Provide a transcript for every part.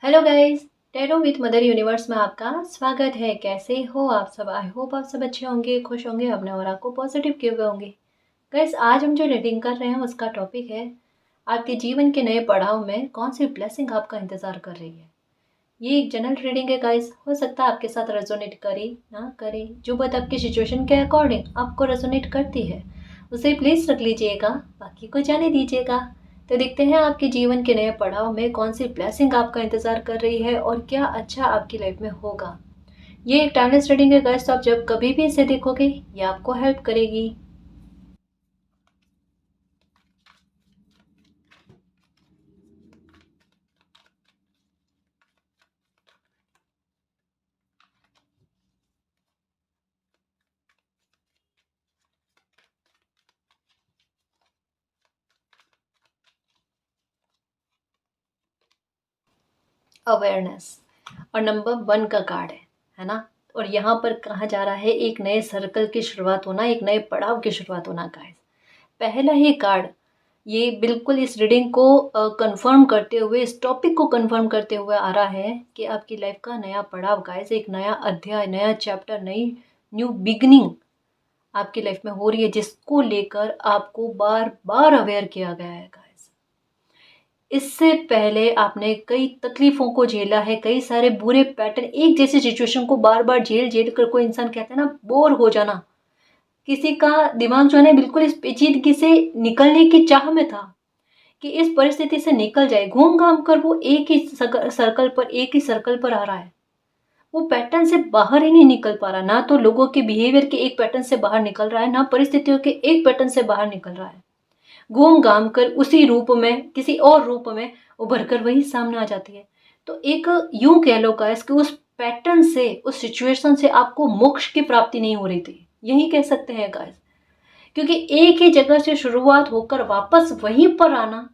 Hello guys, tarot with mother universe में आपका स्वागत है। कैसे हो आप सब? आई होप आप सब अच्छे होंगे, खुश होंगे, अपने और आपको पॉजिटिव किए हुए होंगे। गाइस, आज हम जो रीडिंग कर रहे हैं उसका टॉपिक है आपके जीवन के नए पड़ाव में कौन सी ब्लेसिंग आपका इंतज़ार कर रही है। ये एक जनरल रीडिंग है गाइस, हो सकता है आपके साथ रेजोनेट करे ना करे। जो बात आपकी सिचुएशन के अकॉर्डिंग आपको रेजोनेट करती है उसे प्लीज़ रख लीजिएगा, बाकी को जाने दीजिएगा। तो देखते हैं आपके जीवन के नए पड़ाव में कौन सी ब्लेसिंग आपका इंतज़ार कर रही है और क्या अच्छा आपकी लाइफ में होगा। ये एक टाइमलेस रीडिंग है गाइस, तो आप जब कभी भी इसे देखोगे ये आपको हेल्प करेगी। अवेयरनेस और नंबर 1 का कार्ड है ना। और यहाँ पर कहा जा रहा है एक नए सर्कल की शुरुआत होना, एक नए पड़ाव की शुरुआत होना गाइस। पहला ही कार्ड ये बिल्कुल इस रीडिंग को कंफर्म करते हुए, इस टॉपिक को कंफर्म करते हुए आ रहा है कि आपकी लाइफ का नया पड़ाव गाइस, एक नया अध्याय, नया चैप्टर, नई न्यू बिगनिंग आपकी लाइफ में हो रही है, जिसको लेकर आपको बार बार अवेयर किया गया है गाइस। इससे पहले आपने कई तकलीफों को झेला है, कई सारे बुरे पैटर्न, एक जैसी सिचुएशन को बार बार झेल झेल कर कोई इंसान कहता है ना बोर हो जाना। किसी का दिमाग जो है ना बिल्कुल इस पेचीदगी से निकलने की चाह में था कि इस परिस्थिति से निकल जाए। घूम घाम कर वो एक ही सर्कल पर आ रहा है। वो पैटर्न से बाहर ही नहीं निकल पा रहा, ना तो लोगों के बिहेवियर के एक पैटर्न से बाहर निकल रहा है, ना परिस्थितियों के एक पैटर्न से बाहर निकल रहा है। घूम घाम कर उसी रूप में, किसी और रूप में उभर कर वही सामने आ जाती है। तो एक यूं कह लो गाइस कि उस पैटर्न से, उस सिचुएशन से आपको मोक्ष की प्राप्ति नहीं हो रही थी, यही कह सकते हैं गाइस। क्योंकि एक ही जगह से शुरुआत होकर वापस वहीं पर आना,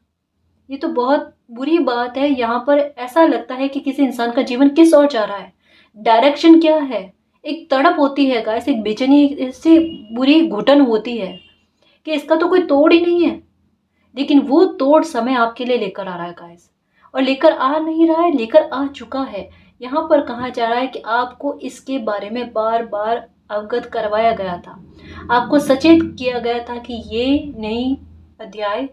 ये तो बहुत बुरी बात है। यहाँ पर ऐसा लगता है कि किसी इंसान का जीवन किस ओर जा रहा है, डायरेक्शन क्या है। एक तड़प होती है गाइस, एक बेचैनी, इससे बुरी घुटन होती है कि इसका तो कोई तोड़ ही नहीं है। लेकिन वो तोड़ समय आपके लिए लेकर आ रहा है गाइस, और लेकर आ नहीं रहा है, लेकर आ चुका है। यहाँ पर कहा जा रहा है कि आपको इसके बारे में बार बार अवगत करवाया गया था, आपको सचेत किया गया था कि ये नई अध्याय,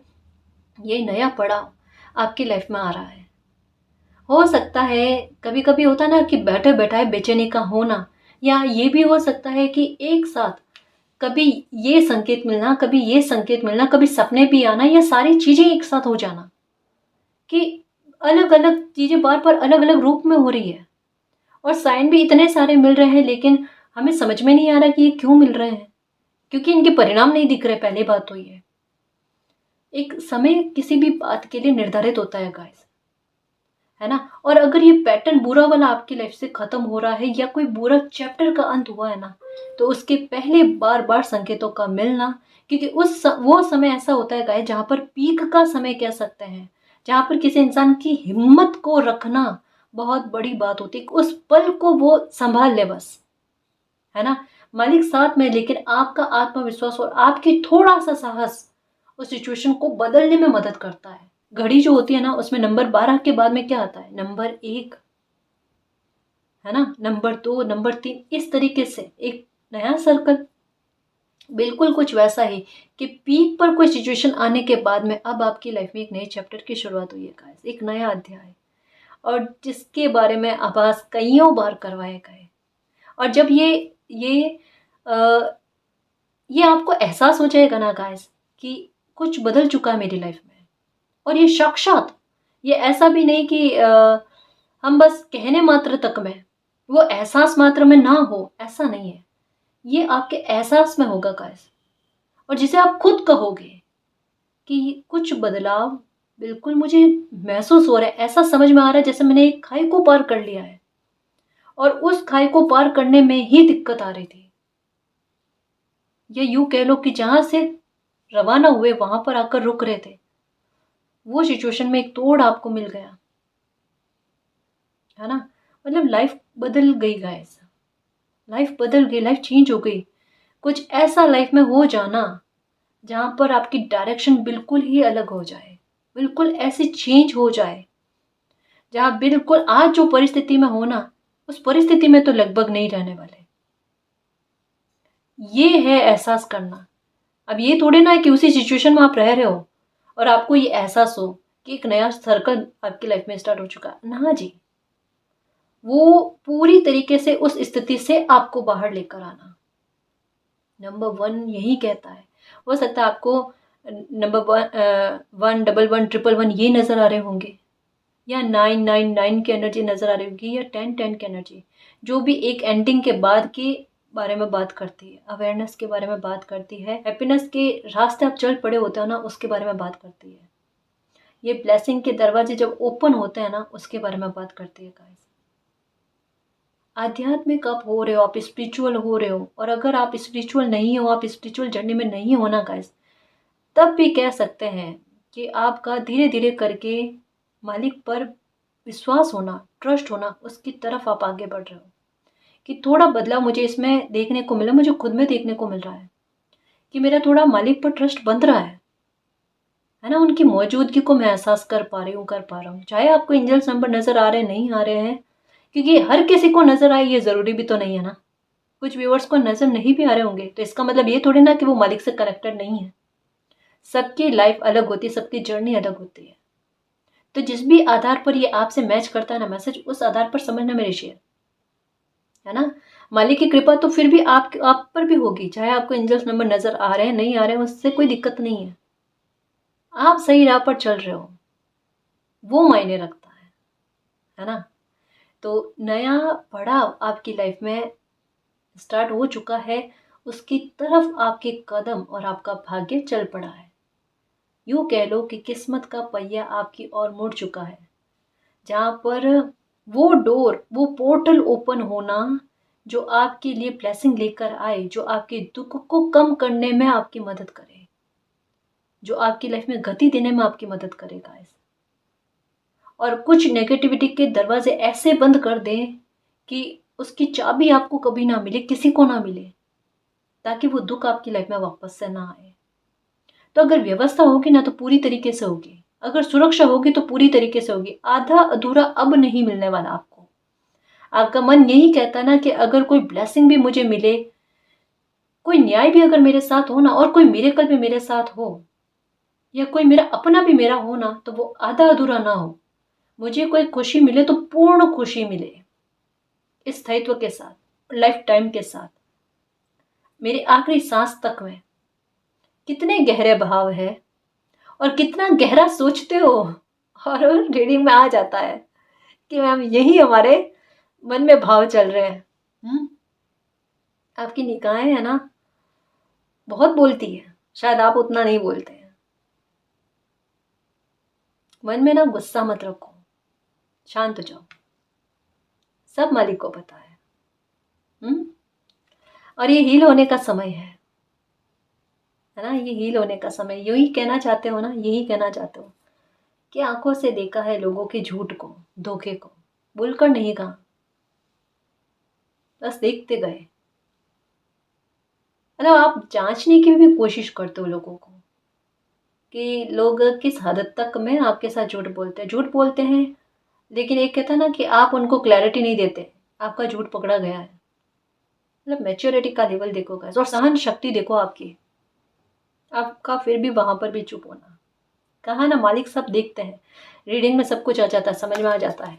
ये नया पड़ाव आपकी लाइफ में आ रहा है। हो सकता है कभी कभी होता ना कि बैठे बैठाए बेचैनी का होना, या ये भी हो सकता है कि एक साथ कभी ये संकेत मिलना, कभी ये संकेत मिलना, कभी सपने भी आना, या सारी चीजें एक साथ हो जाना कि अलग अलग चीजें बार बार अलग अलग रूप में हो रही है। और साइन भी इतने सारे मिल रहे हैं, लेकिन हमें समझ में नहीं आ रहा कि ये क्यों मिल रहे हैं, क्योंकि इनके परिणाम नहीं दिख रहे। पहली बात तो ये, एक समय किसी भी बात के लिए निर्धारित होता है गाइस, है ना। और अगर ये पैटर्न बुरा वाला आपकी लाइफ से खत्म हो रहा है, या कोई बुरा चैप्टर का अंत हुआ है ना, तो उसके पहले बार बार संकेतों का मिलना, क्योंकि वो समय ऐसा होता है गाइस जहाँ पर पीक का समय कह सकते हैं, जहाँ पर किसी इंसान की हिम्मत को रखना बहुत बड़ी बात होती है। उस पल को वो संभाल ले बस, है ना। मालिक साथ में, लेकिन आपका आत्मविश्वास और आपकी थोड़ा सा साहस उस सिचुएशन को बदलने में मदद करता है। घड़ी जो होती है ना, उसमें नंबर 12 के बाद में क्या आता है? नंबर 1, है ना, नंबर 2, नंबर 3, इस तरीके से एक नया सर्कल। बिल्कुल कुछ वैसा ही कि पीक पर कोई सिचुएशन आने के बाद में अब आपकी लाइफ में एक नए चैप्टर की शुरुआत हुई है गाइस, एक नया अध्याय, और जिसके बारे में आभास कईयों बार करवाए गए। और जब ये आ, ये आपको एहसास हो जाएगा ना गाइस कि कुछ बदल चुका है मेरी लाइफ में, और ये साक्षात, ये ऐसा भी नहीं कि हम बस कहने मात्र तक में, वो एहसास मात्र में ना हो, ऐसा नहीं है। ये आपके एहसास में होगा गाइस, और जिसे आप खुद कहोगे कि कुछ बदलाव बिल्कुल मुझे महसूस हो रहा है। ऐसा समझ में आ रहा है जैसे मैंने एक खाई को पार कर लिया है, और उस खाई को पार करने में ही दिक्कत आ रही थी। या यूं कह लो कि जहां से रवाना हुए वहां पर आकर रुक रहे थे, वो सिचुएशन में एक तोड़ आपको मिल गया, है ना। मतलब लाइफ बदल गई गाइस, लाइफ बदल गई, लाइफ चेंज हो गई। कुछ ऐसा लाइफ में हो जाना जहां पर आपकी डायरेक्शन बिल्कुल ही अलग हो जाए, बिल्कुल ऐसे चेंज हो जाए जहाँ बिल्कुल आज जो परिस्थिति में हो ना, उस परिस्थिति में तो लगभग नहीं रहने वाले। ये है एहसास करना। अब ये थोड़े ना है कि उसी सिचुएशन में आप रह रहे हो और आपको ये एहसास हो कि एक नया सर्कल आपकी लाइफ में स्टार्ट हो चुका है। ना जी, वो पूरी तरीके से उस स्थिति से आपको बाहर लेकर आना। नंबर 1 यही कहता है। हो सकता है आपको नंबर 1 1 1 1 1 ये नज़र आ रहे होंगे, या 9 9 9 की एनर्जी नज़र आ रही होगी, या 10 10 की एनर्जी, जो भी एक एंडिंग के बाद के बारे में बात करती है, अवेयरनेस के बारे में बात करती है, हैप्पीनेस के रास्ते आप चल पड़े होते हो ना, उसके बारे में बात करती है। ये ब्लेसिंग के दरवाजे जब ओपन होते हैं ना, उसके बारे में बात करती है गाइस। आध्यात्मिक आप हो रहे हो, आप स्पिरिचुअल हो रहे हो, और अगर आप स्पिरिचुअल नहीं हो, आप स्पिरिचुअल जर्नी में नहीं हो ना गाइस, तब भी कह सकते हैं कि आपका धीरे धीरे करके मालिक पर विश्वास होना, ट्रस्ट होना, उसकी तरफ आप आगे बढ़ रहे हो। कि थोड़ा बदलाव मुझे इसमें देखने को मिला, मुझे खुद में देखने को मिल रहा है कि मेरा थोड़ा मालिक पर ट्रस्ट बन रहा है ना। उनकी मौजूदगी को मैं एहसास कर पा रही हूँ, कर पा रहा हूँ। चाहे आपको एंजल्स नंबर नज़र आ रहे हैं, नहीं आ रहे हैं, क्योंकि हर किसी को नज़र आए ये ज़रूरी भी तो नहीं है ना। कुछ व्यूअर्स को नज़र नहीं भी आ रहे होंगे, तो इसका मतलब ये थोड़ी ना कि वो मालिक से कनेक्टेड नहीं है। सबकी लाइफ अलग होती है, सबकी जर्नी अलग होती है। तो जिस भी आधार पर ये आपसे मैच करता है ना मैसेज, उस आधार पर समझना मेरे शेयर, है ना। मालिक की कृपा तो फिर भी आप पर भी होगी, चाहे आपको एंजल्स नंबर नज़र आ रहे हैं, नहीं आ रहे हैं, उससे कोई दिक्कत नहीं है। आप सही राह पर चल रहे हो, वो मायने रखता है ना। तो नया पड़ाव आपकी लाइफ में स्टार्ट हो चुका है, उसकी तरफ आपके कदम और आपका भाग्य चल पड़ा है। यूँ कह लो कि किस्मत का पहिया आपकी ओर मुड़ चुका है, जहाँ पर वो डोर, वो पोर्टल ओपन होना जो आपके लिए ब्लेसिंग लेकर आए, जो आपके दुख को कम करने में आपकी मदद करे, जो आपकी लाइफ में गति देने में आपकी मदद करेगा। और कुछ नेगेटिविटी के दरवाजे ऐसे बंद कर दें कि उसकी चाबी आपको कभी ना मिले, किसी को ना मिले, ताकि वो दुख आपकी लाइफ में वापस से ना आए। तो अगर व्यवस्था होगी ना तो पूरी तरीके से होगी, अगर सुरक्षा होगी तो पूरी तरीके से होगी। आधा अधूरा अब नहीं मिलने वाला आपको। आपका मन यही कहता है ना कि अगर कोई ब्लेसिंग भी मुझे मिले, कोई न्याय भी अगर मेरे साथ हो ना, और कोई मिरेकल भी मेरे साथ हो, या कोई मेरा अपना भी मेरा हो ना, तो वो आधा अधूरा ना हो। मुझे कोई खुशी मिले तो पूर्ण खुशी मिले, स्थायित्व के साथ, लाइफ टाइम के साथ, मेरे आखिरी सांस तक में। कितने गहरे भाव है और कितना गहरा सोचते हो, और रीडिंग में आ जाता है कि मैम यही हमारे मन में भाव चल रहे हैं। आपकी निगाहें है ना बहुत बोलती है, शायद आप उतना नहीं बोलते हैं। मन में ना गुस्सा मत रखो, शांत हो जाओ, सब मालिक को पता है। और ये हील होने का समय है ना, ये हील होने का समय। यही कहना चाहते हो ना, यही कहना चाहते हो कि आंखों से देखा है लोगों के झूठ को, धोखे को, बोलकर नहीं कहा, बस देखते गए। मतलब आप जांचने की भी कोशिश करते हो लोगों को कि लोग किस हद तक में आपके साथ झूठ बोलते हैं, लेकिन एक कहता है ना कि आप उनको क्लैरिटी नहीं देते, आपका झूठ पकड़ा गया है। मतलब मैच्योरिटी का लेवल देखो गाइस, और सहन शक्ति देखो आपका फिर भी वहां पर भी चुप होना। कहा ना मालिक सब देखते हैं, रीडिंग में सब कुछ आ जाता है, समझ में आ जाता है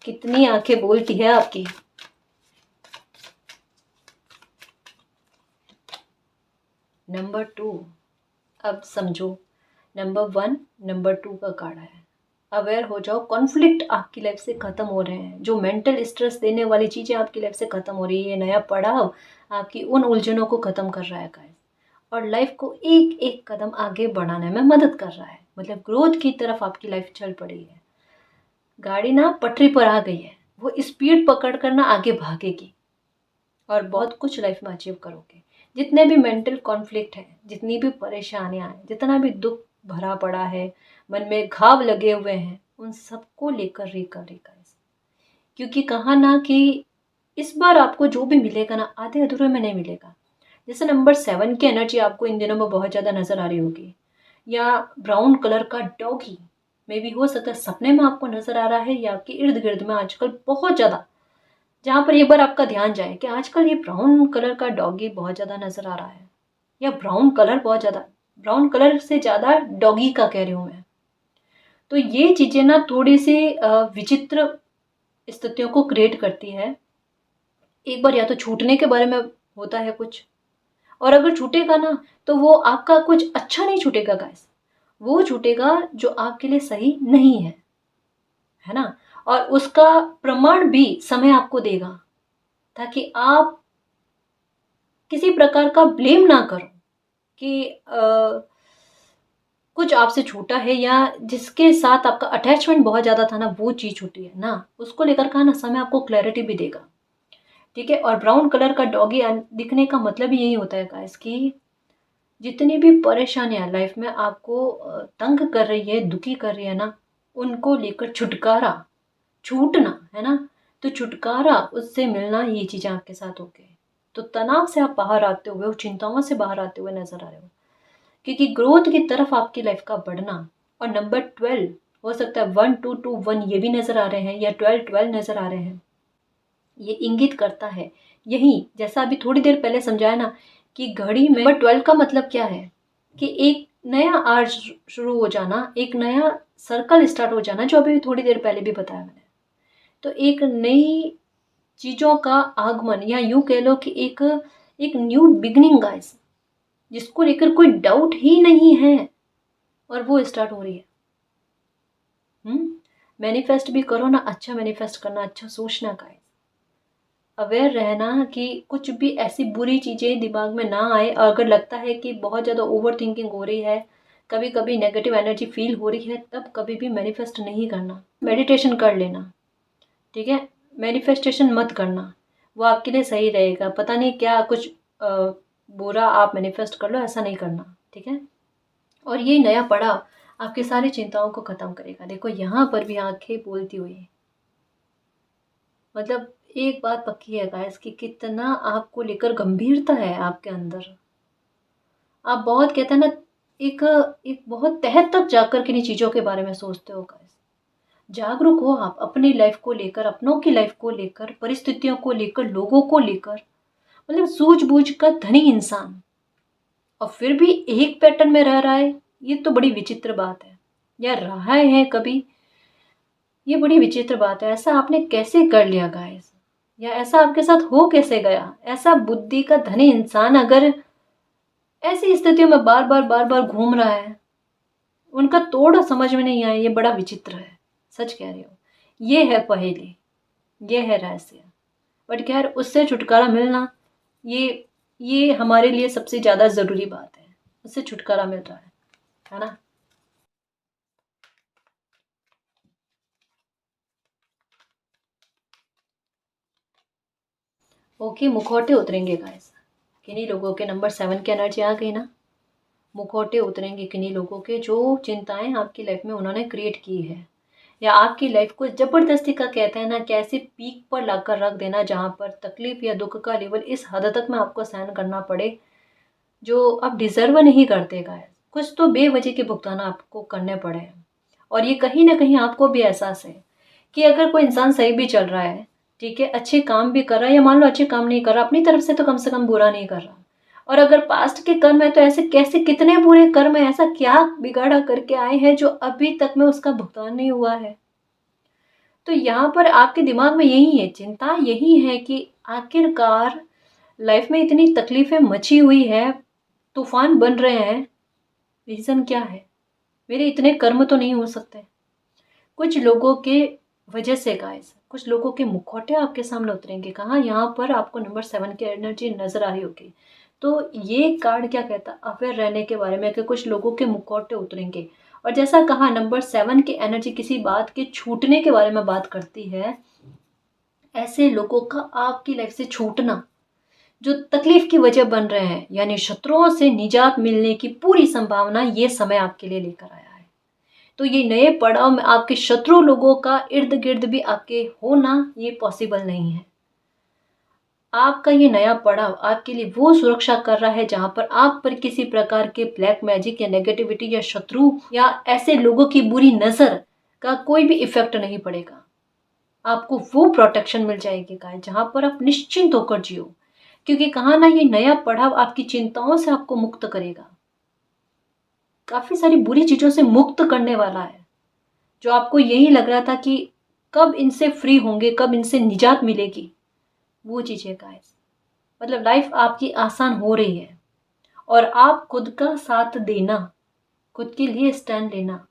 कितनी आंखें बोलती है आपकी। नंबर 2, अब समझो, नंबर 1 नंबर 2 का कार्ड है। अवेयर हो जाओ, कॉन्फ्लिक्ट आपकी लाइफ से खत्म हो रहे हैं, जो मेंटल स्ट्रेस देने वाली चीजें आपकी लाइफ से खत्म हो रही है। नया पड़ाव आपकी उन उलझनों को खत्म कर रहा है गाइस, और लाइफ को एक एक कदम आगे बढ़ाने में मदद कर रहा है। मतलब ग्रोथ की तरफ आपकी लाइफ चल पड़ी है, गाड़ी ना पटरी पर आ गई है, वो स्पीड पकड़ कर ना आगे भागेगी और बहुत कुछ लाइफ में अचीव करोगे। जितने भी मेंटल कॉन्फ्लिक्ट है, जितनी भी परेशानियां हैं, जितना भी दुख भरा पड़ा है, मन में घाव लगे हुए हैं, उन सबको लेकर रिकवरी का, क्योंकि कहा ना कि इस बार आपको जो भी मिलेगा ना आधे अधूरे में नहीं मिलेगा। जैसे नंबर 7 की एनर्जी आपको इन दिनों में बहुत ज़्यादा नज़र आ रही होगी, या ब्राउन कलर का डॉगी, मे भी हो सकता है सपने में आपको नजर आ रहा है या आपके इर्द गिर्द में आजकल बहुत ज़्यादा, जहाँ पर एक बार आपका ध्यान जाए कि आजकल ये ब्राउन कलर का डॉगी बहुत ज़्यादा नजर आ रहा है, या ब्राउन कलर बहुत ज़्यादा, ब्राउन कलर से ज़्यादा डॉगी का कह रही हूँ मैं। तो ये चीज़ें ना थोड़ी सी विचित्र स्थितियों को क्रिएट करती है। एक बार या तो छूटने के बारे में होता है कुछ, और अगर छूटेगा ना तो वो आपका कुछ अच्छा नहीं छूटेगा गाइस, वो छूटेगा जो आपके लिए सही नहीं है ना। और उसका प्रमाण भी समय आपको देगा, ताकि आप किसी प्रकार का ब्लेम ना करो कि कुछ आपसे छूटा है, या जिसके साथ आपका अटैचमेंट बहुत ज़्यादा था ना वो चीज़ छूटी है ना, उसको लेकर का ना समय आपको क्लैरिटी भी देगा। ठीक है। और ब्राउन कलर का डॉगी दिखने का मतलब ही यही होता है गाइस कि जितनी भी परेशानियां लाइफ में आपको तंग कर रही है, दुखी कर रही है ना, उनको लेकर छुटकारा, छूटना है ना, तो छुटकारा उससे मिलना, ये चीज़ें आपके साथ हो गई। तो तनाव से आप बाहर आते हुए, चिंताओं से बाहर आते हुए नजर आ रहे हो, क्योंकि ग्रोथ की तरफ आपकी लाइफ का बढ़ना। और नंबर 12 हो सकता है 1 2 2 1 ये भी नजर आ रहे हैं, या 12 12 नजर आ रहे हैं। ये इंगित करता है यही, जैसा अभी थोड़ी देर पहले समझाया ना, कि घड़ी में नंबर 12 का मतलब क्या है कि एक नया आर्ट शुरू हो जाना, एक नया सर्कल स्टार्ट हो जाना, जो अभी थोड़ी देर पहले भी बताया मैंने। तो एक नई चीजों का आगमन, या यूं कह लो कि एक एक न्यू बिगनिंग गाइस, जिसको लेकर कोई डाउट ही नहीं है, और वो स्टार्ट हो रही है। मैनिफेस्ट भी करो ना, अच्छा मैनिफेस्ट करना, अच्छा सोचना गाइस, अवेयर रहना कि कुछ भी ऐसी बुरी चीज़ें दिमाग में ना आए। अगर लगता है कि बहुत ज़्यादा ओवर थिंकिंग हो रही है, कभी कभी नेगेटिव एनर्जी फील हो रही है, तब कभी भी मैनिफेस्ट नहीं करना। मेडिटेशन कर लेना, ठीक है, मैनिफेस्टेशन मत करना, वो आपके लिए सही रहेगा। पता नहीं क्या कुछ बुरा आप मैनिफेस्ट कर लो, ऐसा नहीं करना, ठीक है। और ये नया पड़ाव आपकी सारी चिंताओं को ख़त्म करेगा। देखो यहाँ पर भी आंखें बोलती हुई, मतलब एक बात पक्की है गाइस कि कितना आपको लेकर गंभीरता है आपके अंदर। आप बहुत कहते हैं ना, एक एक बहुत तह तक जाकर के इन चीज़ों के बारे में सोचते हो गाइस। जागरूक हो आप अपनी लाइफ को लेकर, अपनों की लाइफ को लेकर, परिस्थितियों को लेकर, लोगों को लेकर। मतलब सूझबूझ का धनी इंसान और फिर भी एक पैटर्न में रह रहा है, ये तो बड़ी विचित्र बात है। या रहा है कभी, ये बड़ी विचित्र बात है। ऐसा आपने कैसे कर लिया गाइस, या ऐसा आपके साथ हो कैसे गया? ऐसा बुद्धि का धनी इंसान अगर ऐसी स्थितियों में बार बार घूम रहा है, उनका तोड़ समझ में नहीं आया, ये बड़ा विचित्र है। सच कह रही हो, ये है पहेली, ये है रहस्य। बट खैर, उससे छुटकारा मिलना, ये हमारे लिए सबसे ज्यादा जरूरी बात है। उससे छुटकारा मिल रहा है ना। ओके, मुखौटे उतरेंगे गाइस, किन्हीं लोगों के नंबर 7 की एनर्जी आ गई ना। मुखौटे उतरेंगे किन्हीं लोगों के, जो चिंताएं आपकी लाइफ में उन्होंने क्रिएट की है, या आपकी लाइफ को जबरदस्ती का कहते हैं ना, कैसे पीक पर लाकर रख देना, जहां पर तकलीफ या दुख का लेवल इस हद तक में आपको सहन करना पड़े जो आप डिजर्व नहीं करते गाइस। कुछ तो बेवजह के भुगतान आपको करने पड़े हैं। और ये कहीं ना कहीं आपको भी एहसास है कि अगर कोई इंसान सही भी चल रहा है, ठीक है, अच्छे काम भी कर रहा है, या मान लो अच्छे काम नहीं कर रहा, अपनी तरफ से तो कम से कम बुरा नहीं कर रहा, और अगर पास्ट के कर्म है तो ऐसे कैसे, कितने बुरे कर्म है, ऐसा क्या बिगाड़ा करके आए हैं जो अभी तक में उसका भुगतान नहीं हुआ है। तो यहाँ पर आपके दिमाग में यही है, चिंता यही है कि आखिरकार लाइफ में इतनी तकलीफें मची हुई है, तूफान बन रहे हैं, रीजन क्या है? मेरे इतने कर्म तो नहीं हो सकते? कुछ लोगों के वजह से गाइस, कुछ लोगों के मुखौटे आपके सामने उतरेंगे। कहाँ? यहाँ पर आपको नंबर 7 की एनर्जी नजर आ रही होगी। तो ये कार्ड क्या कहता है? अवेयर रहने के बारे में, कि कुछ लोगों के मुखौटे उतरेंगे। और जैसा कहा, नंबर 7 की एनर्जी किसी बात के छूटने के बारे में बात करती है। ऐसे लोगों का आपकी लाइफ से छूटना जो तकलीफ की वजह बन रहे हैं, यानी शत्रुओं से निजात मिलने की पूरी संभावना ये समय आपके लिए लेकर आया है। तो ये नए पड़ाव में आपके शत्रु लोगों का इर्द गिर्द भी आपके होना ये पॉसिबल नहीं है। आपका ये नया पड़ाव आपके लिए वो सुरक्षा कर रहा है जहाँ पर आप पर किसी प्रकार के ब्लैक मैजिक या नेगेटिविटी या शत्रु या ऐसे लोगों की बुरी नज़र का कोई भी इफेक्ट नहीं पड़ेगा। आपको वो प्रोटेक्शन मिल जाएगी गाइस जहाँ पर आप निश्चिंत होकर जियो, क्योंकि कहा ना ये नया पड़ाव आपकी चिंताओं से आपको मुक्त करेगा, काफ़ी सारी बुरी चीज़ों से मुक्त करने वाला है। जो आपको यही लग रहा था कि कब इनसे फ्री होंगे, कब इनसे निजात मिलेगी, वो चीज़ है गाइस। मतलब लाइफ आपकी आसान हो रही है और आप खुद का साथ देना, खुद के लिए स्टैंड लेना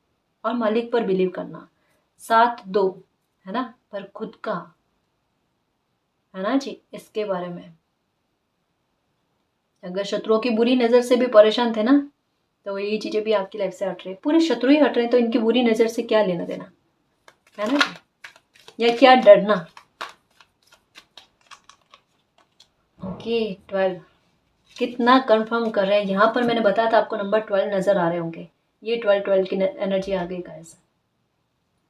और मालिक पर बिलीव करना, साथ दो, है ना, पर खुद का, है ना जी। इसके बारे में अगर शत्रुओं की बुरी नज़र से भी परेशान थे ना, तो ये चीज़ें भी आपकी लाइफ से हट रही है। पूरे शत्रु ही हट रहे हैं तो इनकी बुरी नज़र से क्या लेना देना, है ना, या क्या डरना। ओके 12 कितना कंफर्म कर रहे हैं। यहाँ पर मैंने बताया था आपको नंबर 12 नज़र आ रहे होंगे। ये 12 की एनर्जी आ गई गाइस।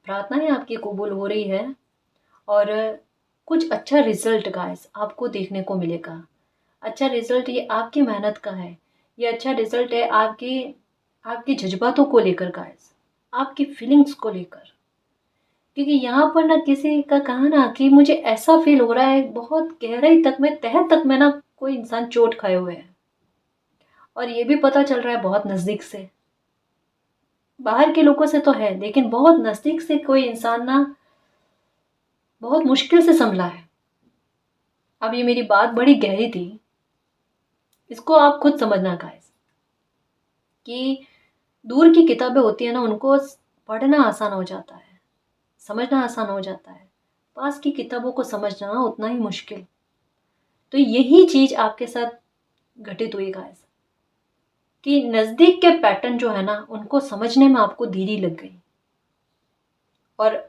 प्रार्थनाएं आपकी कबूल हो रही है और कुछ अच्छा रिजल्ट गाइस आपको देखने को मिलेगा। अच्छा रिजल्ट ये आपकी मेहनत का है। ये अच्छा रिजल्ट है आपकी आपके जज्बातों को लेकर गाइस, आपकी फीलिंग्स को लेकर। क्योंकि यहाँ पर ना किसी का कहा ना कि मुझे ऐसा फील हो रहा है बहुत गहराई तक में, तह तक में ना कोई इंसान चोट खाए हुए है। और ये भी पता चल रहा है बहुत नज़दीक से, बाहर के लोगों से तो है लेकिन बहुत नज़दीक से कोई इंसान ना बहुत मुश्किल से संभला है। अब ये मेरी बात बड़ी गहरी थी, इसको आप खुद समझना गाइस, कि दूर की किताबें होती है ना, उनको पढ़ना आसान हो जाता है, समझना आसान हो जाता है, पास की किताबों को समझना उतना ही मुश्किल। तो यही चीज़ आपके साथ घटित हुई गाइस, कि नज़दीक के पैटर्न जो है ना उनको समझने में आपको देरी लग गई। और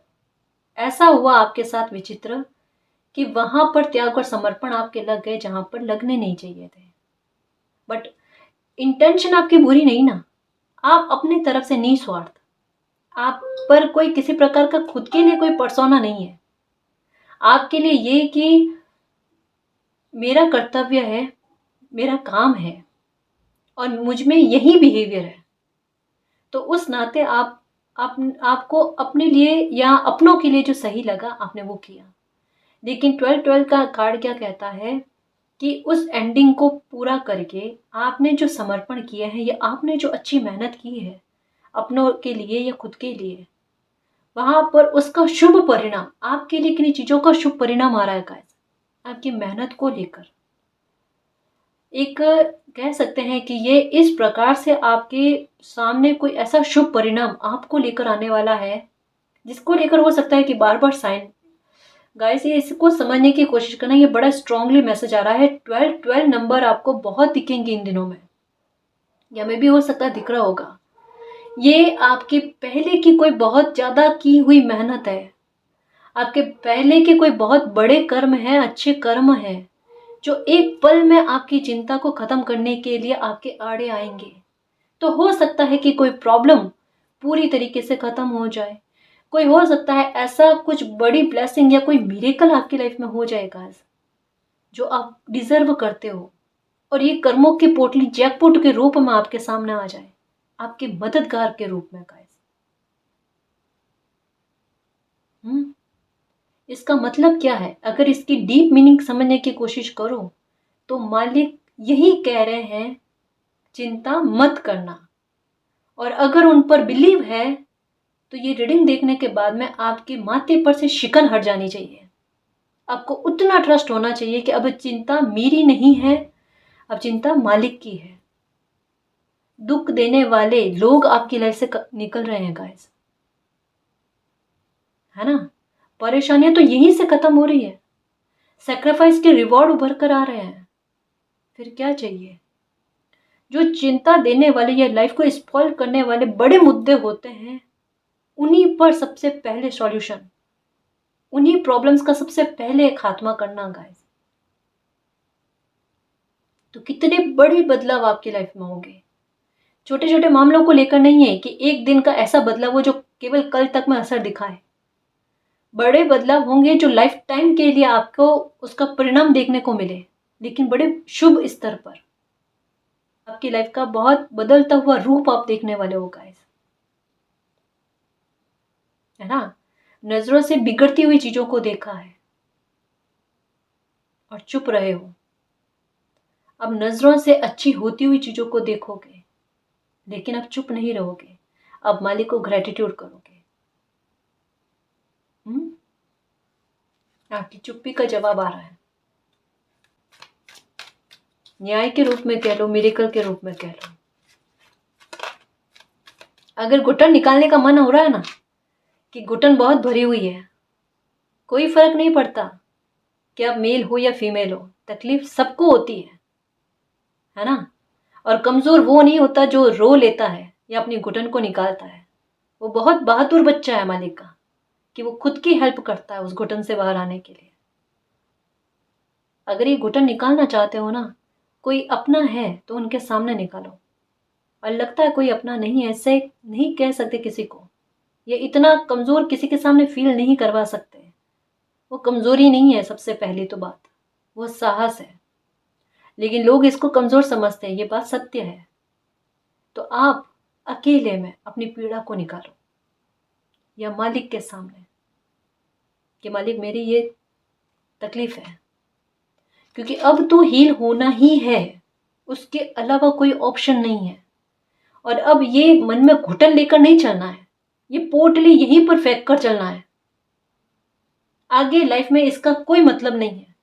ऐसा हुआ आपके साथ विचित्र कि वहां पर त्याग और समर्पण आपके लग गए जहां पर लगने नहीं चाहिए थे। बट इंटेंशन आपकी बुरी नहीं ना, आप अपनी तरफ से निस्वार्थ, आप पर कोई किसी प्रकार का खुद के लिए कोई परसोना नहीं है। आपके लिए ये कि मेरा कर्तव्य है, मेरा काम है और मुझ में यही बिहेवियर है, तो उस नाते आपको अपने लिए या अपनों के लिए जो सही लगा आपने वो किया। लेकिन 12-12 का कार्ड क्या कहता है कि उस एंडिंग को पूरा करके आपने जो समर्पण किया है या आपने जो अच्छी मेहनत की है अपनों के लिए या खुद के लिए, वहां पर उसका शुभ परिणाम आपके लिए किन्हीं चीज़ों का शुभ परिणाम आ रहा है गाइस, आपकी मेहनत को लेकर। एक कह सकते हैं कि ये इस प्रकार से आपके सामने कोई ऐसा शुभ परिणाम आपको लेकर आने वाला है जिसको लेकर हो सकता है कि बार बार साइन। गाइस ये इसको समझने की कोशिश करना, ये बड़ा स्ट्रांगली मैसेज आ रहा है। 12 नंबर आपको बहुत दिखेंगे इन दिनों में, या मे भी हो सकता है दिख रहा होगा। ये आपके पहले की कोई बहुत ज़्यादा की हुई मेहनत है, आपके पहले के कोई बहुत बड़े कर्म हैं, अच्छे कर्म हैं, जो एक पल में आपकी चिंता को खत्म करने के लिए आपके आड़े आएंगे। तो हो सकता है कि कोई प्रॉब्लम पूरी तरीके से खत्म हो जाए, कोई हो सकता है ऐसा कुछ बड़ी ब्लेसिंग या कोई मिरेकल आपकी लाइफ में हो जाएगा जो आप डिजर्व करते हो, और ये कर्मों की पोटली जैकपॉट के रूप में आपके सामने आ जाए, आपके मददगार के रूप में गाइस। इसका मतलब क्या है? अगर इसकी डीप मीनिंग समझने की कोशिश करो तो मालिक यही कह रहे हैं, चिंता मत करना। और अगर उन पर बिलीव है तो ये रीडिंग देखने के बाद में आपके माथे पर से शिकन हट जानी चाहिए। आपको उतना ट्रस्ट होना चाहिए कि अब चिंता मेरी नहीं है, अब चिंता मालिक की है। दुख देने वाले लोग आपकी लाइफ से निकल रहे हैं गाइस, है ना। परेशानियां तो यहीं से खत्म हो रही है, सेक्रीफाइस के रिवॉर्ड उभर कर आ रहे हैं। फिर क्या चाहिए? जो चिंता देने वाले या लाइफ को स्पॉइल करने वाले बड़े मुद्दे होते हैं, उन्हीं पर सबसे पहले सॉल्यूशन, उन्हीं प्रॉब्लम्स का सबसे पहले खात्मा करना गाइस। तो कितने बड़े बदलाव आपकी लाइफ में होंगे। छोटे छोटे मामलों को लेकर नहीं है कि एक दिन का ऐसा बदलाव हो जो केवल कल तक में असर दिखाए। बड़े बदलाव होंगे जो लाइफ टाइम के लिए आपको उसका परिणाम देखने को मिले, लेकिन बड़े शुभ स्तर पर आपकी लाइफ का बहुत बदलता हुआ रूप आप देखने वाले हो गाइस, है ना। नजरों से बिगड़ती हुई चीजों को देखा है और चुप रहे हो, अब नजरों से अच्छी होती हुई चीजों को देखोगे, लेकिन अब चुप नहीं रहोगे, अब मालिक को ग्रेटिट्यूड करोगे। आपकी चुप्पी का जवाब आ रहा है, न्याय के रूप में कह लो, मिरेकल के रूप में कह लो। अगर घुटन निकालने का मन हो रहा है ना, कि घुटन बहुत भरी हुई है, कोई फर्क नहीं पड़ता कि आप मेल हो या फीमेल हो, तकलीफ सबको होती है ना। और कमजोर वो नहीं होता जो रो लेता है या अपनी घुटन को निकालता है, वो बहुत बहादुर बच्चा है मालिक का, कि वो खुद की हेल्प करता है उस घुटन से बाहर आने के लिए। अगर ये घुटन निकालना चाहते हो ना, कोई अपना है तो उनके सामने निकालो, और लगता है कोई अपना नहीं है, ऐसे नहीं कह सकते किसी को, ये इतना कमजोर किसी के सामने फील नहीं करवा सकते। वो कमजोरी नहीं है, सबसे पहली तो बात वो साहस है, लेकिन लोग इसको कमजोर समझते हैं, ये बात सत्य है। तो आप अकेले में अपनी पीड़ा को निकालो, या मालिक के सामने, कि मालिक मेरी ये तकलीफ है, क्योंकि अब तो हील होना ही है, उसके अलावा कोई ऑप्शन नहीं है। और अब ये मन में घुटन लेकर नहीं चलना है, ये पोटली यहीं पर फेंक कर चलना है, आगे लाइफ में इसका कोई मतलब नहीं है।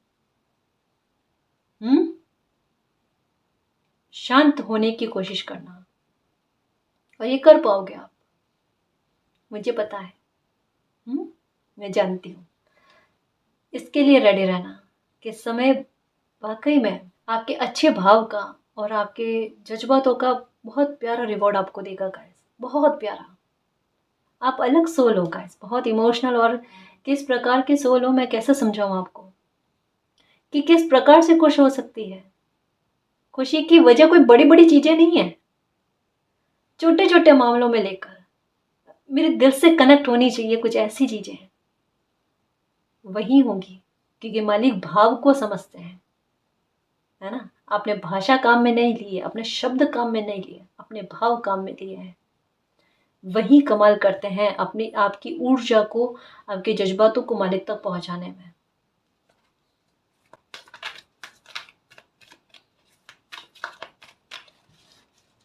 शांत होने की कोशिश करना, और ये कर पाओगे आप, मुझे पता है। मैं जानती हूँ। इसके लिए रेडी रहना कि समय वाकई में आपके अच्छे भाव का और आपके जज्बातों का बहुत प्यारा रिवॉर्ड आपको देगा गाइस, बहुत प्यारा। आप अलग सोल हो गाइस, बहुत इमोशनल, और किस प्रकार के सोल हो मैं कैसे समझाऊं आपको, कि किस प्रकार से खुश हो सकती है। खुशी की वजह कोई बड़ी बड़ी चीजें नहीं है, छोटे छोटे मामलों में लेकर मेरे दिल से कनेक्ट होनी चाहिए कुछ ऐसी चीजें, वही होंगी, क्योंकि मालिक भाव को समझते हैं, है ना। आपने भाषा काम में नहीं ली है, अपने शब्द काम में नहीं लिए, अपने भाव काम में लिए हैं, वही कमाल करते हैं अपनी आपकी ऊर्जा को, आपके जज्बातों को मालिक तक पहुंचाने में।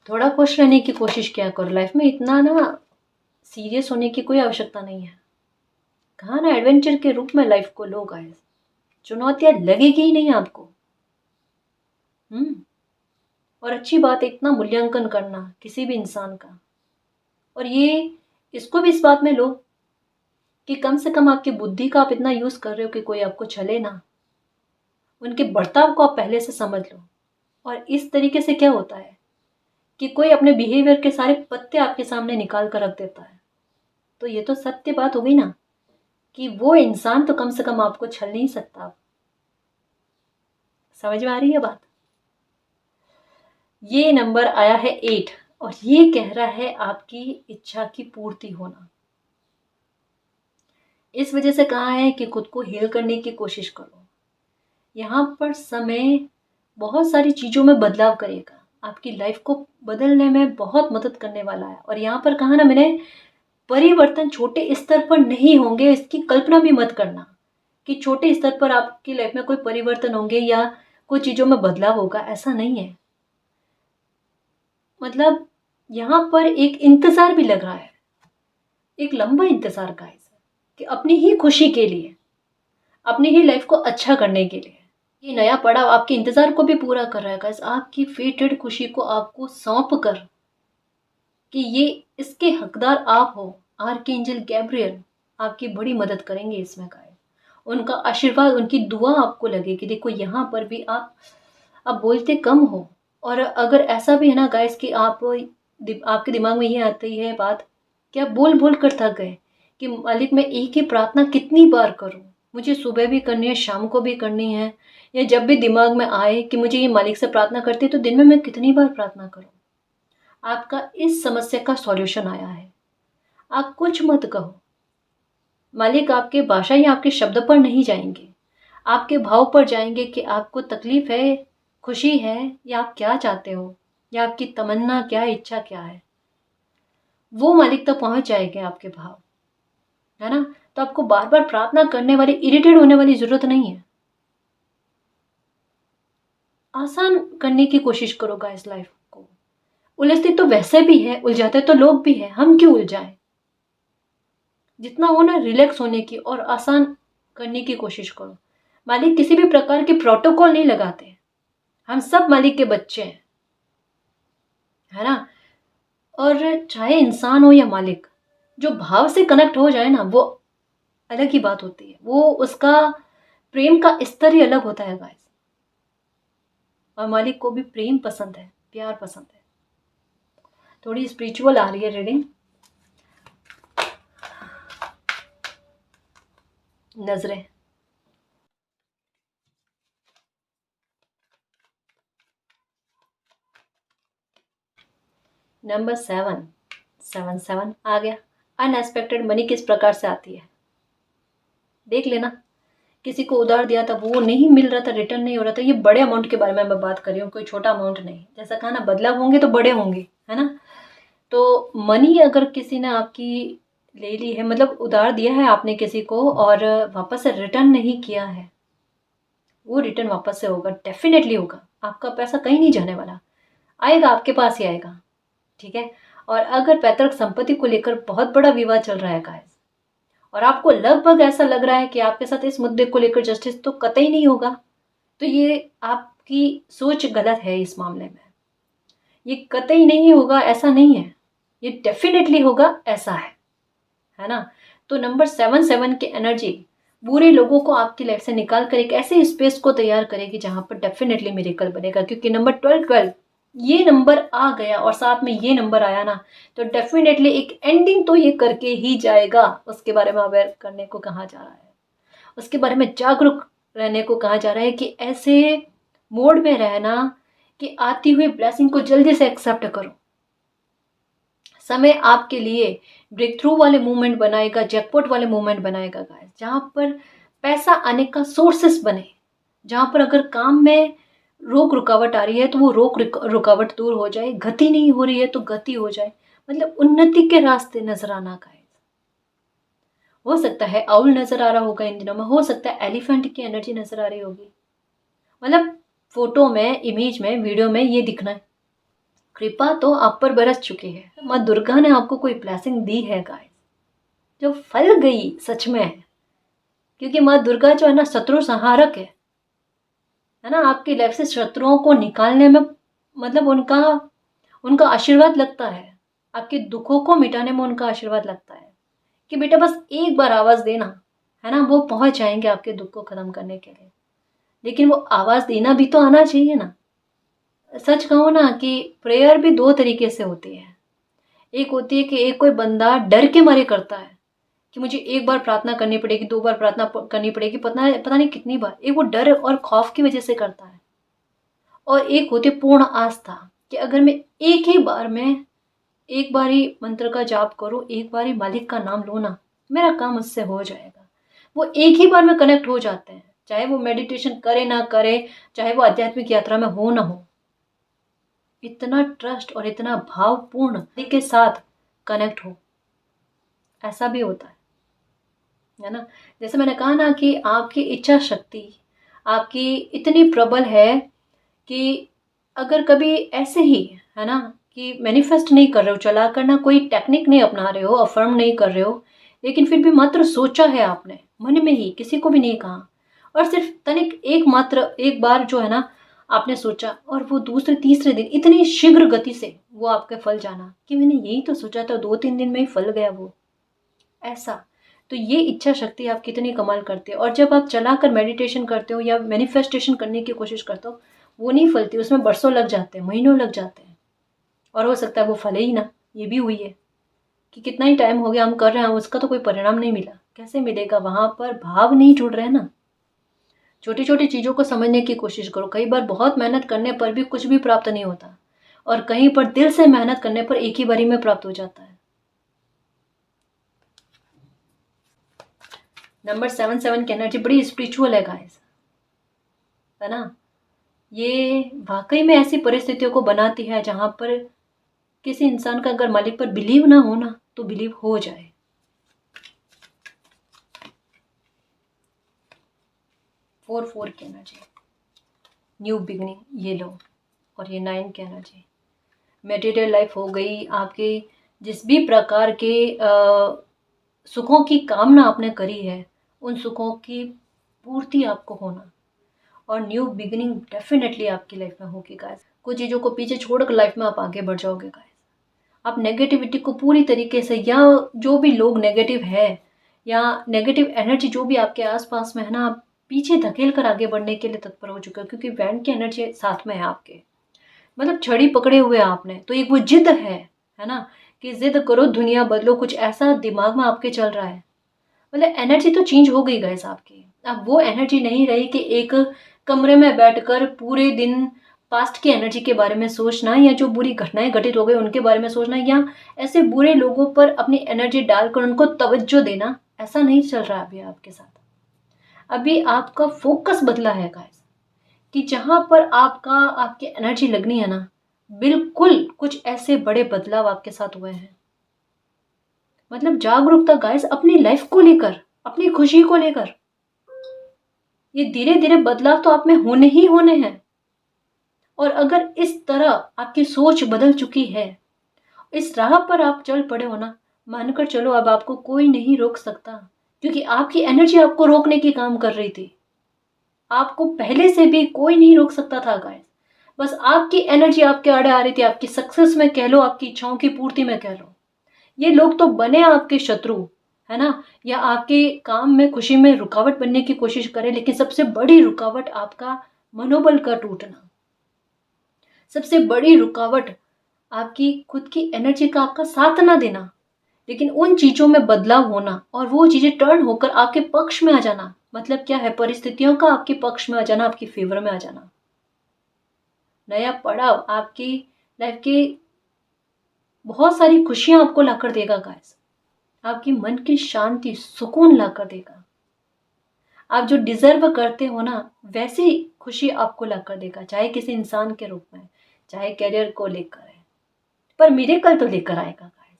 थोड़ा खुश रहने की कोशिश किया करो लाइफ में, इतना ना सीरियस होने की कोई आवश्यकता नहीं है। कहा ना, एडवेंचर के रूप में लाइफ को लो गाइस, चुनौतियां लगेगी ही नहीं आपको। और अच्छी बात है इतना मूल्यांकन करना किसी भी इंसान का, और ये इसको भी इस बात में लो कि कम से कम आपकी बुद्धि का आप इतना यूज कर रहे हो कि कोई आपको छले ना, उनके बर्ताव को आप पहले से समझ लो। और इस तरीके से क्या होता है कि कोई अपने बिहेवियर के सारे पत्ते आपके सामने निकाल कर रख देता है, तो ये तो सत्य बात हो गई ना, कि वो इंसान तो कम से कम आपको छल नहीं सकता। समझ में आ रही है बात। ये नंबर आया है 8, और ये कह रहा है आपकी इच्छा की पूर्ति होना। इस वजह से कहा है कि खुद को हील करने की कोशिश करो। यहाँ पर समय बहुत सारी चीज़ों में बदलाव करेगा, आपकी लाइफ को बदलने में बहुत मदद करने वाला है। और यहाँ पर कहा ना मैंने, परिवर्तन छोटे स्तर पर नहीं होंगे, इसकी कल्पना भी मत करना कि छोटे स्तर पर आपकी लाइफ में कोई परिवर्तन होंगे या कुछ चीज़ों में बदलाव होगा, ऐसा नहीं है। मतलब यहाँ पर एक इंतजार भी लग रहा है, एक लंबा इंतजार का, कि अपनी ही खुशी के लिए, अपनी ही लाइफ को अच्छा करने के लिए ये नया पड़ाव आपके इंतजार को भी पूरा कर रहा है गाइस, आपकी फेटेड खुशी को आपको सौंप कर, कि ये इसके हकदार आप हो। आर्कएंजल गैब्रियल आपकी बड़ी मदद करेंगे इसमें गाइस, उनका आशीर्वाद, उनकी दुआ आपको लगे कि देखो यहाँ पर भी आप बोलते कम हो। और अगर ऐसा भी है ना गाइस कि आपके दिमाग में ये आती है बात कि आप बोल बोल कर थक गए कि मालिक मैं एक ही प्रार्थना कितनी बार करूं, मुझे सुबह भी करनी है, शाम को भी करनी है, या जब भी दिमाग में आए कि मुझे ये मालिक से प्रार्थना करती है तो दिन में मैं कितनी बार प्रार्थना करूं। आपका इस समस्या का सॉल्यूशन आया है, आप कुछ मत कहो, मालिक आपके भाषा या आपके शब्द पर नहीं जाएंगे, आपके भाव पर जाएंगे कि आपको तकलीफ है, खुशी है, या आप क्या चाहते हो, या आपकी तमन्ना क्या है, इच्छा क्या है, वो मालिक तक पहुंच जाएंगे आपके भाव, है ना। तो आपको बार बार प्रार्थना करने वाली, इरिटेट होने वाली जरूरत नहीं है। आसान करने की कोशिश करो गाइस लाइफ को। उलझती तो वैसे भी है, उलझाते तो लोग भी है, हम क्यों उलझाएं। जितना हो ना रिलैक्स होने की और आसान करने की कोशिश करो। मालिक किसी भी प्रकार के प्रोटोकॉल नहीं लगाते, हम सब मालिक के बच्चे हैं, है ना। और चाहे इंसान हो या मालिक, जो भाव से कनेक्ट हो जाए ना, वो अलग ही बात होती है। वो उसका प्रेम का स्तर ही अलग होता है गाइस। और मालिक को भी प्रेम पसंद है, प्यार पसंद है। थोड़ी स्पिरिचुअल आ रही है रीडिंग। नजरें। नंबर 7, 7 आ गया। अनएक्सपेक्टेड मनी किस प्रकार से आती है, देख लेना। किसी को उधार दिया था, वो नहीं मिल रहा था, रिटर्न नहीं हो रहा था। ये बड़े अमाउंट के बारे में मैं बात कर रही हूँ, कोई छोटा अमाउंट नहीं। जैसा कहा ना, बदलाव होंगे तो बड़े होंगे, है ना। तो मनी अगर किसी ने आपकी ले ली है, मतलब उधार दिया है आपने किसी को और वापस से रिटर्न नहीं किया है, वो रिटर्न वापस से होगा, डेफिनेटली होगा। आपका पैसा कहीं नहीं जाने वाला, आएगा, आपके पास ही आएगा, ठीक है। और अगर पैतृक संपत्ति को लेकर बहुत बड़ा विवाद चल रहा है गाइस, और आपको लगभग ऐसा लग रहा है कि आपके साथ इस मुद्दे को लेकर जस्टिस तो कतई नहीं होगा, तो ये आपकी सोच गलत है इस मामले में। ये कतई नहीं होगा ऐसा नहीं है, ये डेफिनेटली होगा ऐसा है ना। तो नंबर 7 की एनर्जी बुरे लोगों को आपकी लाइफ से निकाल कर एक ऐसे स्पेस को तैयार करेगी जहां पर डेफिनेटली मिरेकल बनेगा। क्योंकि नंबर 12 ये नंबर आ गया और साथ में ये नंबर आया ना, तो डेफिनेटली एक एंडिंग तो ये करके ही जाएगा। उसके बारे में अवेयर करने को कहा जा रहा है, उसके बारे में जागरूक रहने को कहा जा रहा है कि ऐसे मोड में रहना कि आती हुई ब्लेसिंग को जल्दी से एक्सेप्ट करो। समय आपके लिए ब्रेक थ्रू वाले मूवमेंट बनाएगा, जैकपॉट वाले मूवमेंट बनाएगा गाइस, जहां पर पैसा आने का सोर्सेस बने, जहां पर अगर काम में रोक रुकावट आ रही है तो वो रुकावट दूर हो जाए, गति नहीं हो रही है तो गति हो जाए, मतलब उन्नति के रास्ते नजर आना गाइस। हो सकता है आउल नजर आ रहा होगा इन दिनों में, हो सकता है एलिफेंट की एनर्जी नजर आ रही होगी, मतलब फोटो में, इमेज में, वीडियो में ये दिखना है। कृपा तो आप पर बरस चुकी है, माँ दुर्गा ने आपको कोई ब्लेसिंग दी है गाइस, जो फल गई सच में। क्योंकि माँ दुर्गा जो है ना, शत्रु संहारक है ना। आपकी लाइफ से शत्रुओं को निकालने में, मतलब उनका उनका आशीर्वाद लगता है, आपके दुखों को मिटाने में उनका आशीर्वाद लगता है कि बेटा बस एक बार आवाज देना, है ना, वो पहुंच जाएंगे आपके दुख को खत्म करने के लिए। लेकिन वो आवाज देना भी तो आना चाहिए ना। सच कहूँ ना कि प्रेयर भी दो तरीके से होती है। एक होती है कि एक कोई बंदा डर के मारे करता है कि मुझे एक बार प्रार्थना करनी पड़ेगी, 2 बार प्रार्थना करनी पड़ेगी, पता नहीं कितनी बार, एक वो डर और खौफ की वजह से करता है। और एक होती है पूर्ण आस्था कि अगर मैं एक ही बार में, एक बार ही मंत्र का जाप करूँ, एक बार ही मालिक का नाम लो ना, मेरा काम उससे हो जाएगा। वो एक ही बार में कनेक्ट हो जाते हैं, चाहे वो मेडिटेशन करे ना करे, चाहे वो आध्यात्मिक यात्रा में हो ना हो। इतना ट्रस्ट और इतना भावपूर्ण के साथ कनेक्ट हो, ऐसा भी होता है ना। जैसे मैंने कहा ना कि आपकी इच्छा शक्ति आपकी इतनी प्रबल है कि अगर कभी ऐसे ही, है ना, कि मैनिफेस्ट नहीं कर रहे हो, चला करना कोई टेक्निक नहीं अपना रहे हो, अफर्म नहीं कर रहे हो, लेकिन फिर भी मात्र सोचा है आपने मन में ही, किसी को भी नहीं कहा, और सिर्फ तनिक एक बार जो है ना आपने सोचा, और वो दूसरे तीसरे दिन इतनी शीघ्र गति से वो आपके फल जाना कि मैंने यही तो सोचा था, 2-3 दिन में ही फल गया वो, ऐसा। तो ये इच्छा शक्ति आप कितनी कमाल करती है। और जब आप चलाकर मेडिटेशन करते हो या मैनिफेस्टेशन करने की कोशिश करते हो, वो नहीं फलती, उसमें बरसों लग जाते हैं, महीनों लग जाते हैं, और हो सकता है वो फले ही ना। ये भी हुई है कि कितना ही टाइम हो गया हम कर रहे हैं, उसका तो कोई परिणाम नहीं मिला। कैसे मिलेगा, वहां पर भाव नहीं जुड़ रहे ना। छोटी छोटी चीज़ों को समझने की कोशिश करो। कई बार बहुत मेहनत करने पर भी कुछ भी प्राप्त नहीं होता, और कहीं पर दिल से मेहनत करने पर एक ही बारी में प्राप्त हो जाता है। नंबर 7 की एनर्जी बड़ी स्पिरिचुअल है गाइस, है ना। ये वाकई में ऐसी परिस्थितियों को बनाती है जहाँ पर किसी इंसान का अगर मालिक पर बिलीव ना हो ना तो बिलीव हो जाए। 4 की एनर्जी, न्यू बिगनिंग, ये लो। और ये 9 की एनर्जी, मटेरियल लाइफ हो गई आपकी। जिस भी प्रकार के सुखों की कामना आपने करी है उन सुखों की पूर्ति आपको होना, और न्यू बिगिनिंग डेफिनेटली आपकी लाइफ में होगी गाइस। कुछ चीज़ों को पीछे छोड़कर लाइफ में आप आगे बढ़ जाओगे गाइस। आप नेगेटिविटी को पूरी तरीके से, या जो भी लोग नेगेटिव है या नेगेटिव एनर्जी जो भी आपके आसपास में है ना, आप पीछे धकेल कर आगे बढ़ने के लिए तत्पर हो चुके हो, क्योंकि बैंड की एनर्जी साथ में है आपके। मतलब छड़ी पकड़े हुए हैं आपने, तो एक वो जिद है ना, कि जिद करो दुनिया बदलो, कुछ ऐसा दिमाग में आपके चल रहा है। मतलब एनर्जी तो चेंज हो गई गाइस आपकी। अब वो एनर्जी नहीं रही कि एक कमरे में बैठकर पूरे दिन पास्ट की एनर्जी के बारे में सोचना, या जो बुरी घटनाएं घटित हो गई उनके बारे में सोचना, या ऐसे बुरे लोगों पर अपनी एनर्जी डालकर उनको तवज्जो देना। ऐसा नहीं चल रहा अभी आपके साथ। अभी आपका फोकस बदला है गाइस, कि जहां पर आपकी एनर्जी लगनी है ना, बिल्कुल कुछ ऐसे बड़े बदलाव आपके साथ हुए हैं। मतलब जागरूकता गाइस अपनी लाइफ को लेकर, अपनी खुशी को लेकर, ये धीरे धीरे बदलाव तो आप में होने ही होने हैं। और अगर इस तरह आपकी सोच बदल चुकी है, इस राह पर आप चल पड़े हो ना, मानकर चलो अब आपको कोई नहीं रोक सकता, क्योंकि आपकी एनर्जी आपको रोकने की काम कर रही थी। आपको पहले से भी कोई नहीं रोक सकता था गाइस। बस आपकी एनर्जी आपके आड़े आ रही थी, आपकी सक्सेस में कह लो, आपकी इच्छाओं की पूर्ति में कह लो। ये लोग तो बने आपके शत्रु, है ना, या आपके काम में, खुशी में रुकावट बनने की कोशिश करें, लेकिन सबसे बड़ी रुकावट आपका मनोबल का टूटना, सबसे बड़ी रुकावट आपकी खुद की एनर्जी का आपका साथ ना देना। लेकिन उन चीजों में बदलाव होना और वो चीजें टर्न होकर आपके पक्ष में आ जाना, मतलब क्या है, परिस्थितियों का आपके पक्ष में आ जाना, आपकी फेवर में आ जाना। नया पड़ाव आपकी लाइफ की बहुत सारी खुशियां आपको लाकर देगा गाइस। आपकी मन की शांति, सुकून लाकर देगा। आप जो डिजर्व करते हो ना वैसी खुशी आपको लाकर देगा, चाहे किसी इंसान के रूप में, चाहे करियर को लेकर है। पर मिरेकल तो लेकर आएगा गाइस,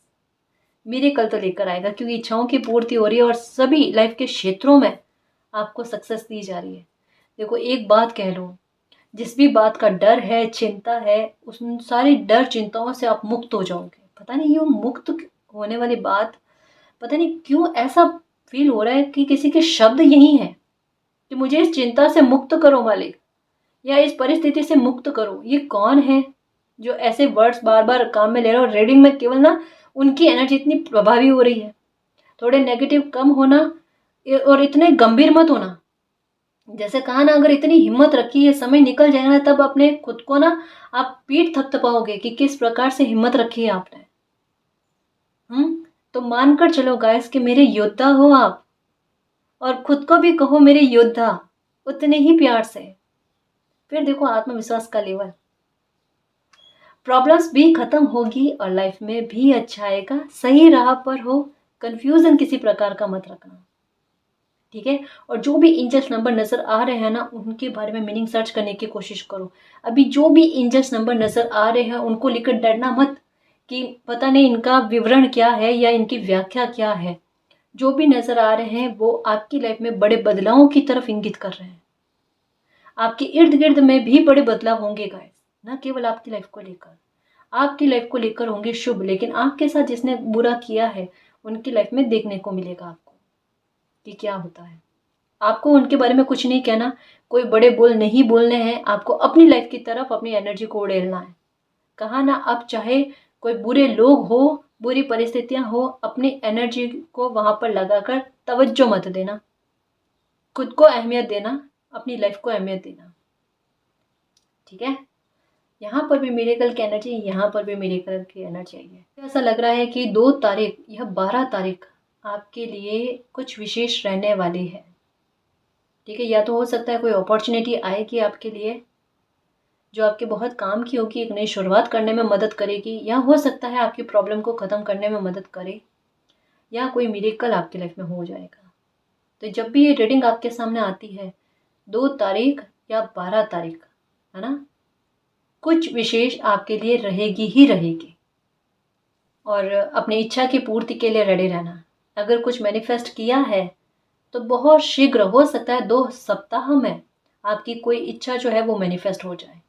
मिरेकल तो लेकर आएगा, क्योंकि इच्छाओं की पूर्ति हो रही है और सभी लाइफ के क्षेत्रों में आपको सक्सेस दी जा रही है। देखो एक बात कह लो, जिस भी बात का डर है, चिंता है, उन सारी डर चिंताओं से आप मुक्त हो जाओगे। पता नहीं ये मुक्त होने वाली बात, पता नहीं क्यों ऐसा फील हो रहा है कि किसी के शब्द यही है कि मुझे इस चिंता से मुक्त करो मालिक, या इस परिस्थिति से मुक्त करो। ये कौन है जो ऐसे वर्ड्स बार बार काम में ले रहा है? और रीडिंग में केवल ना उनकी एनर्जी इतनी प्रभावी हो रही है। थोड़े नेगेटिव कम होना और इतने गंभीर मत होना। जैसे कहा ना, अगर इतनी हिम्मत रखी है, समय निकल जाएगा ना, तब अपने खुद को ना आप पीठ थपथपाओगे कि किस प्रकार से हिम्मत रखी है आपने। तो मानकर चलो गाइस कि मेरे योद्धा हो आप, और खुद को भी कहो मेरे योद्धा, उतने ही प्यार से। फिर देखो आत्मविश्वास का लेवल, प्रॉब्लम्स भी खत्म होगी और लाइफ में भी अच्छा आएगा। सही राह पर हो, कंफ्यूजन किसी प्रकार का मत रखना, ठीक है। और जो भी एंजल्स नंबर नजर आ रहे हैं ना, उनके बारे में मीनिंग सर्च करने की कोशिश करो। अभी जो भी एंजल्स नंबर नजर आ रहे हैं उनको लेकर डरना मत कि पता नहीं इनका विवरण क्या है या इनकी व्याख्या क्या है। जो भी नजर आ रहे हैं वो आपकी लाइफ में बड़े बदलावों की तरफ इंगित कर रहे हैं। आपके इर्द गिर्द में भी बड़े बदलाव होंगे गाइस, ना केवल आपकी लाइफ को लेकर, आपकी लाइफ को लेकर होंगे शुभ, लेकिन आपके साथ जिसने बुरा किया है उनकी लाइफ में देखने को मिलेगा आपको कि क्या होता है। आपको उनके बारे में कुछ नहीं कहना, कोई बड़े बोल नहीं बोलने हैं, आपको अपनी लाइफ की तरफ अपनी एनर्जी को उड़ेलना है। कहा ना, अब चाहे कोई बुरे लोग हो, बुरी परिस्थितियां हो, अपनी एनर्जी को वहां पर लगाकर तवज्जो मत देना, खुद को अहमियत देना, अपनी लाइफ को अहमियत देना, ठीक है। यहाँ पर भी मिरेकल की एनर्जी, यहाँ पर भी मिरेकल की एनर्जी आई है। ऐसा लग रहा है कि 2 तारीख या 12 तारीख आपके लिए कुछ विशेष रहने वाली है, ठीक है। या तो हो सकता है कोई अपॉर्चुनिटी आएगी आपके लिए जो आपके बहुत काम की होगी, एक नई शुरुआत करने में मदद करेगी, या हो सकता है आपकी प्रॉब्लम को ख़त्म करने में मदद करे, या कोई मिरेकल आपकी लाइफ में हो जाएगा। तो जब भी ये रीडिंग आपके सामने आती है 2 तारीख या 12 तारीख, है ना, कुछ विशेष आपके लिए रहेगी ही रहेगी। और अपनी इच्छा की पूर्ति के लिए रेडी रहना। अगर कुछ मैनिफेस्ट किया है तो बहुत शीघ्र, हो सकता है 2 सप्ताह में आपकी कोई इच्छा जो है वो मैनिफेस्ट हो जाए।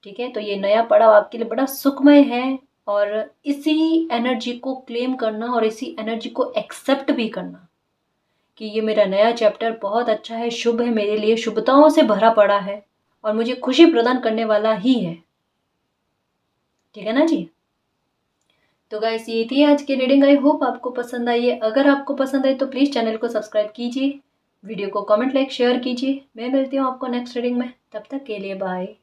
ठीक है, तो ये नया पड़ाव आपके लिए बड़ा सुखमय है और इसी एनर्जी को क्लेम करना और इसी एनर्जी को एक्सेप्ट भी करना कि ये मेरा नया चैप्टर बहुत अच्छा है, शुभ है, मेरे लिए शुभताओं से भरा पड़ा है और मुझे खुशी प्रदान करने वाला ही है। ठीक है ना जी। तो गाइस ये थी आज की रीडिंग। आई होप आपको पसंद आई है। अगर आपको पसंद आई तो प्लीज़ चैनल को सब्सक्राइब कीजिए, वीडियो को कमेंट, लाइक, शेयर कीजिए। मैं मिलती हूँ आपको नेक्स्ट रीडिंग में। तब तक के लिए बाय।